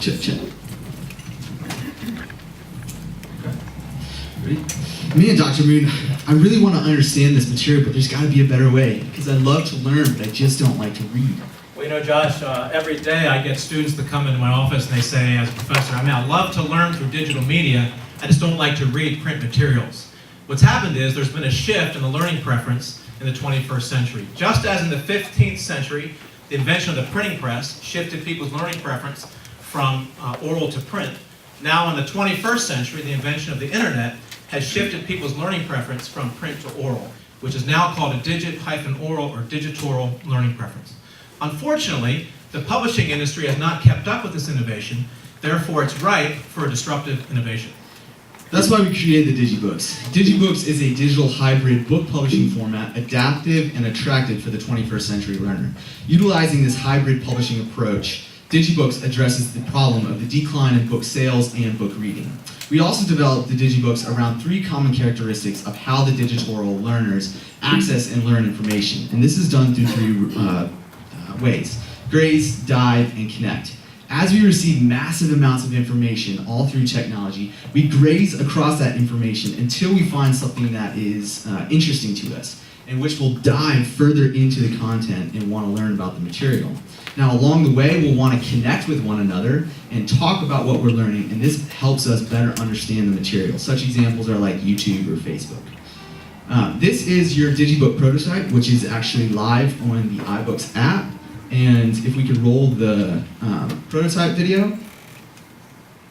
Check. Ready? Me and Dr. Moon, I really want to understand this material, but there's got to be a better way, because I love to learn, but I just don't like to read. Well, you know, Josh, every day I get students that come into my office and they say, as a professor, I love to learn through digital media, I just don't like to read print materials. What's happened is there's been a shift in the learning preference in the 21st century. Just as in the 15th century, the invention of the printing press shifted people's learning preference from oral to print. Now in the 21st century, the invention of the internet has shifted people's learning preference from print to oral, which is now called a digit-oral or digitoral learning preference. Unfortunately, the publishing industry has not kept up with this innovation, therefore it's ripe for a disruptive innovation. That's why we created the Digi-Books. Digi-Books is a digital hybrid book publishing format, adaptive and attractive for the 21st century learner. Utilizing this hybrid publishing approach, Digi-Books addresses the problem of the decline in book sales and book reading. We also developed the Digi-Books around 3 common characteristics of how the digital learners access and learn information. And this is done through 3 ways: graze, dive, and connect. As we receive massive amounts of information all through technology, we graze across that information until we find something that is interesting to us, and which will dive further into the content and want to learn about the material. Now, along the way, we'll want to connect with one another and talk about what we're learning, and this helps us better understand the material. Such examples are like YouTube or Facebook. This is your Digibook prototype, which is actually live on the iBooks app. And if we could roll the prototype video.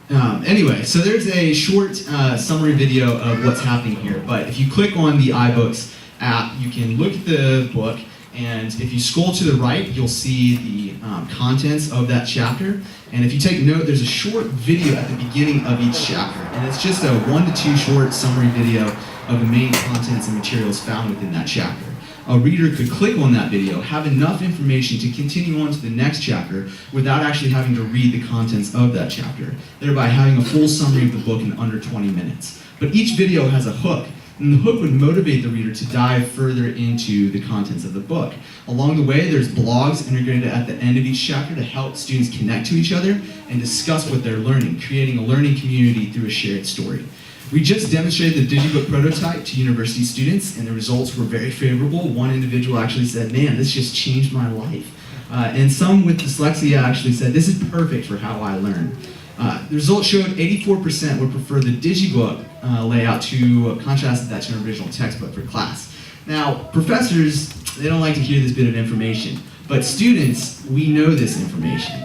Anyway, so there's a short summary video of what's happening here. But if you click on the iBooks app, you can look at the book. And if you scroll to the right, you'll see the contents of that chapter. And if you take note, there's a short video at the beginning of each chapter. And it's just a 1 to 2 short summary video of the main contents and materials found within that chapter. A reader could click on that video, have enough information to continue on to the next chapter without actually having to read the contents of that chapter, thereby having a full summary of the book in under 20 minutes. But each video has a hook, and the hook would motivate the reader to dive further into the contents of the book. Along the way, there's blogs integrated at the end of each chapter to help students connect to each other and discuss what they're learning, creating a learning community through a shared story. We just demonstrated the Digibook prototype to university students, and the results were very favorable. One individual actually said, "Man, this just changed my life." And some with dyslexia actually said, "This is perfect for how I learn." The results showed 84% would prefer the Digibook layout to contrast that to an original textbook for class. Now, professors, they don't like to hear this bit of information, but students, we know this information.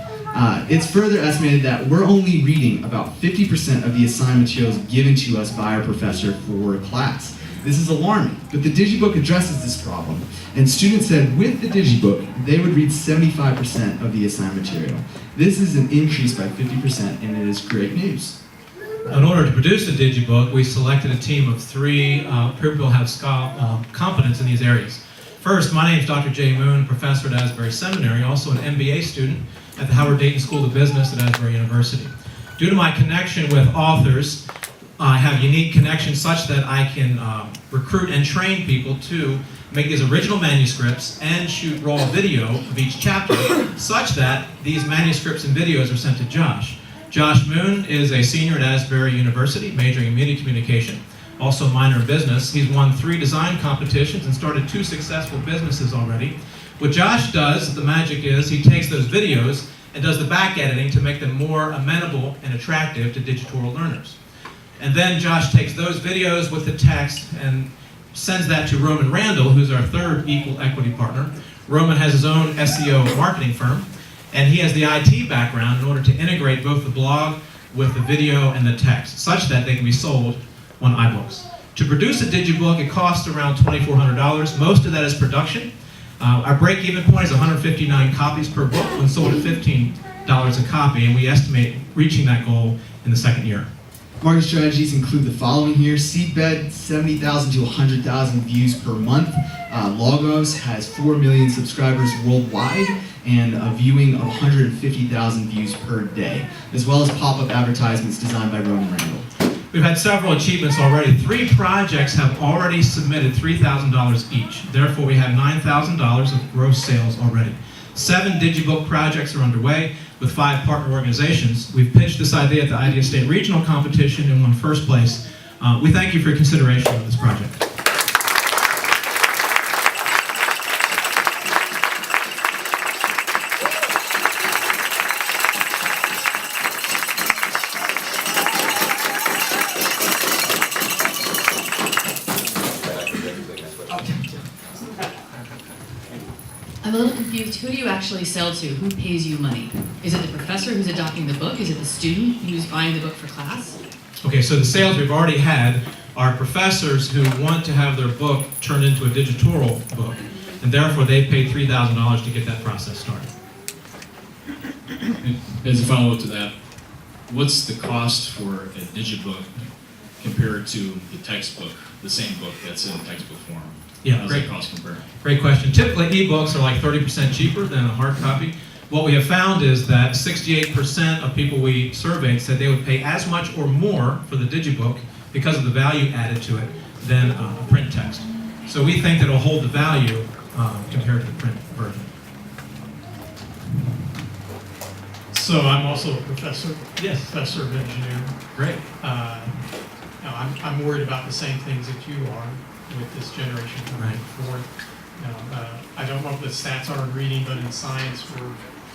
It's further estimated that we're only reading about 50% of the assigned materials given to us by our professor for class. This is alarming, but the Digibook addresses this problem, and students said with the Digibook, they would read 75% of the assigned material. This is an increase by 50%, and it is great news. In order to produce the Digibook, we selected a team of 3 people who have competence in these areas. First, my name is Dr. Jay Moon, professor at Asbury Seminary, also an MBA student at the Howard-Dayton School of Business at Asbury University. Due to my connection with authors, I have unique connections such that I can recruit and train people to make these original manuscripts and shoot raw video of each chapter such that these manuscripts and videos are sent to Josh. Josh Moon is a senior at Asbury University, majoring in media communication, also a minor in business. He's won 3 design competitions and started 2 successful businesses already. What Josh does, the magic is, he takes those videos and does the back editing to make them more amenable and attractive to digital learners. And then Josh takes those videos with the text and sends that to Roman Randall, who's our 3rd equal equity partner. Roman has his own SEO marketing firm, and he has the IT background in order to integrate both the blog with the video and the text, such that they can be sold on iBooks. To produce a Digibook, it costs around $2,400. Most of that is production. Our break-even point is 159 copies per book when sold at $15 a copy, and we estimate reaching that goal in the 2nd year. Market strategies include the following here: Seedbed, 70,000 to 100,000 views per month. Logos has 4 million subscribers worldwide and a viewing of 150,000 views per day, as well as pop-up advertisements designed by Roman Randall. We've had several achievements already. 3 projects have already submitted $3,000 each. Therefore, we have $9,000 of gross sales already. 7 Digibook projects are underway. with 5 partner organizations. We've pitched this idea at the Idea State Regional Competition and won first place. We thank you for your consideration of this project. I'm a little confused. Who do you actually sell to? Who pays you money? Is it the professor who's adopting the book? Is it the student who's buying the book for class? Okay, so the sales we've already had are professors who want to have their book turned into a digital book, and therefore they paid $3,000 to get that process started. And as a follow-up to that, what's the cost for a Digi-Book compared to the textbook, the same book that's in textbook form? Yeah, How's great. that cost compare? Great question. Typically, ebooks are like 30% cheaper than a hard copy. What we have found is that 68% of people we surveyed said they would pay as much or more for the Digibook because of the value added to it than a print text. So we think that it'll hold the value compared to the print version. So I'm also a professor, Yes. professor of engineering. Great. Now I'm worried about the same things that you are with this generation coming Right. forward. I don't know what the stats are in reading, but in science we're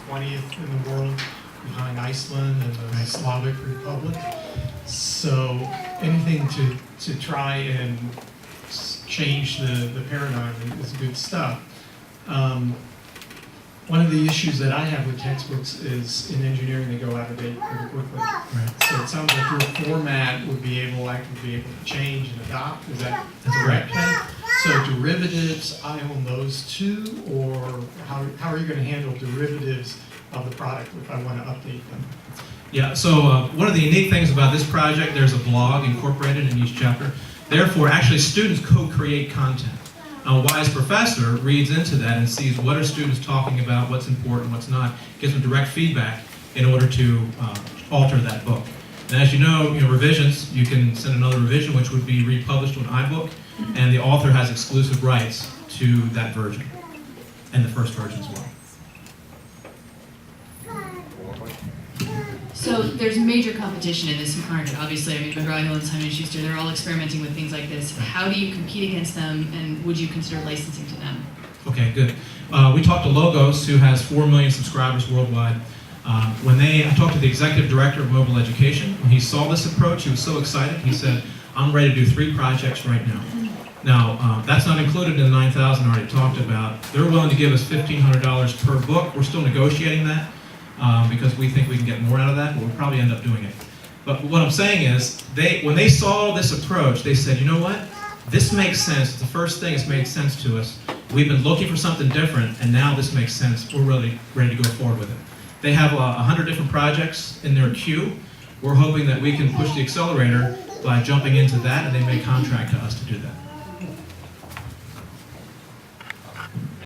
20th in the world, behind Iceland and the Slavic Republic. So anything to try and change the paradigm is good stuff. One of the issues that I have with textbooks is in engineering they go out of date pretty quickly. Right. So it sounds like your format would be able to change and adopt. Is that That's correct? correct. So derivatives, I own those too, or how are you going to handle derivatives of the product if I want to update them? Yeah, so one of the unique things about this project, there's a blog incorporated in each chapter. Therefore, actually students co-create content. A wise professor reads into that and sees what are students talking about, what's important, what's not, gives them direct feedback in order to alter that book. And as you know, revisions, you can send another revision which would be republished to an iBook, and the author has exclusive rights to that version, and the first version as well. So there's major competition in this market, obviously. I mean, McGraw-Hill and Simon & Schuster, they're all experimenting with things like this. How do you compete against them, and would you consider licensing to them? Okay, good. We talked to Logos, who has 4 million subscribers worldwide. I talked to the executive director of mobile education. When he saw this approach, he was so excited. He said, I'm ready to do 3 projects right now. Now, that's not included in the $9,000 I already talked about. They're willing to give us $1,500 per book. We're still negotiating that because we think we can get more out of that, but we'll probably end up doing it. But what I'm saying is, when they saw this approach, they said, you know what? This makes sense. It's the first thing that's made sense to us. We've been looking for something different, and now this makes sense. We're really ready to go forward with it. They have 100 different projects in their queue. We're hoping that we can push the accelerator by jumping into that, and they may contract to us to do that.